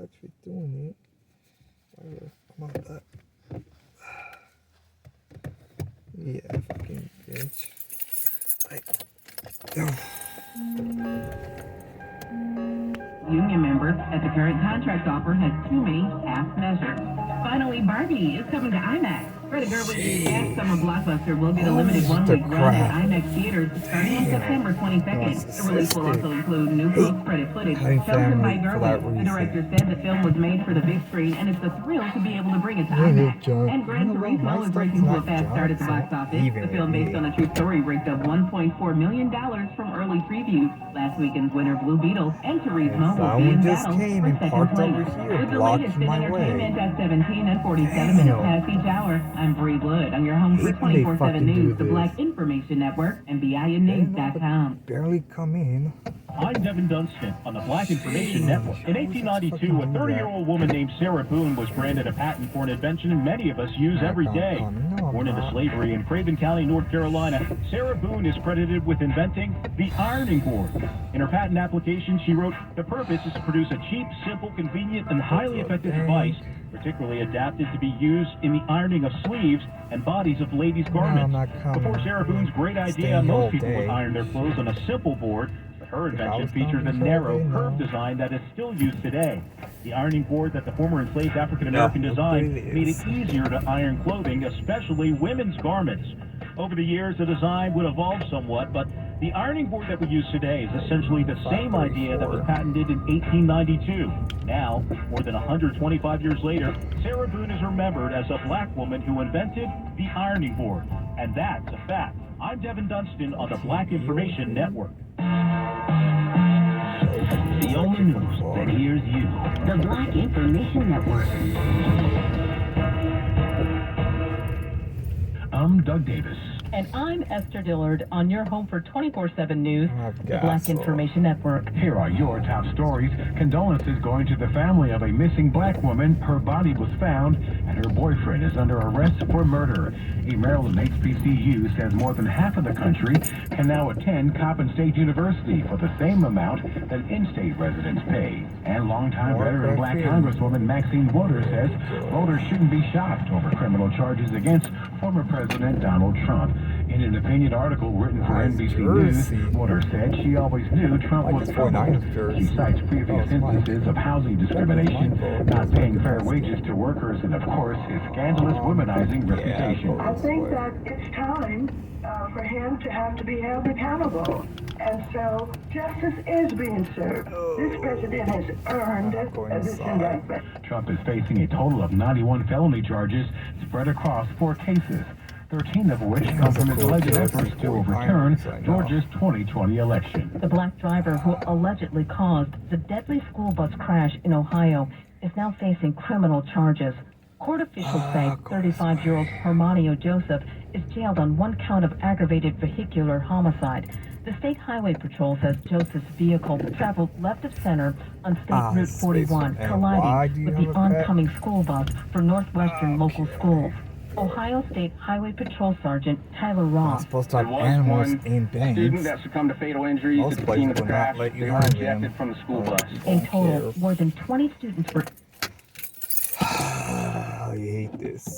actually doing it. Whatever, I'm not that. Yeah, fucking bitch. Union members at the current contract offer has too many half measures. Finally, Barbie is coming to IMAX. Greta Gerwig's past summer blockbuster will get a limited one-week run at IMAX theaters starting on September 22nd. The release will also include new post-credit footage chosen by Gerwig. The director said the film was made for the big screen, and it's a thrill to be able to bring it to IMAX. And Gran Turismo is racing to a fast start at the box office. The film, based on a true story, raked up $1.4 million from early previews. Last weekend's winner, Blue Beetle, and Turismo will be in battle for second place. With the latest in entertainment at 17 and 47 minutes past each hour, I'm Bree Wood on your home for 24/7 News, the Black Information Network, and BINnews.com. Barely come in. I'm Devin Dunstan on the Black Information Network. In 1892, a 30-year-old woman named Sarah Boone was granted a patent for an invention many of us use every day. Born into slavery in Craven County, North Carolina, Sarah Boone is credited with inventing the ironing board. In her patent application, she wrote, "The purpose is to produce a cheap, simple, convenient, and highly effective device, particularly adapted to be used in the ironing of sleeves and bodies of ladies' garments." Before Sarah Boone's great idea, most people would iron their clothes on a simple board. Her invention features a narrow, curved design that is still used today. The ironing board that the former enslaved African-American designed made it easier to iron clothing, especially women's garments. Over the years, the design would evolve somewhat, but the ironing board that we use today is essentially the same idea that was patented in 1892. Now, more than 125 years later, Sarah Boone is remembered as a black woman who invented the ironing board. And that's a fact. I'm Devin Dunstan on the Black Information Network. The only news that hears you. The Black Information Network. I'm Doug Davis. And I'm Esther Dillard on your home for 24/7 News, the Black Information Network. Here are your top stories. Condolences going to the family of a missing black woman. Her body was found, and her boyfriend is under arrest for murder. A Maryland HBCU says more than half of the country can now attend Coppin State University for the same amount that in-state residents pay. And longtime veteran black Congresswoman Maxine Waters says voters shouldn't be shocked over criminal charges against former President Donald Trump. In an opinion article written for NBC News, Waters said she always knew Trump was trouble. She cites previous instances of housing discrimination, not paying fair wages to workers, and of course his scandalous womanizing reputation. I think that it's time for him to have to be held accountable. And so justice is being served. This president has earned this indictment. Trump is facing a total of 91 felony charges spread across 4 cases, 13 of which come from his alleged efforts to overturn Georgia's 2020 election. The black driver who allegedly caused the deadly school bus crash in Ohio is now facing criminal charges. Court officials say 35-year-old Hermanio Joseph is jailed on 1 count of aggravated vehicular homicide. The State Highway Patrol says Joseph's vehicle traveled left of center on State Route 41, colliding with the oncoming school bus for Northwestern local schools. Ohio State Highway Patrol Sergeant Tyler Ross. Supposed to have animals in banks. Student that succumbed to fatal injuries at the scene of the crash. They were ejected from the school bus. In total, more than 20 students were... I hate this.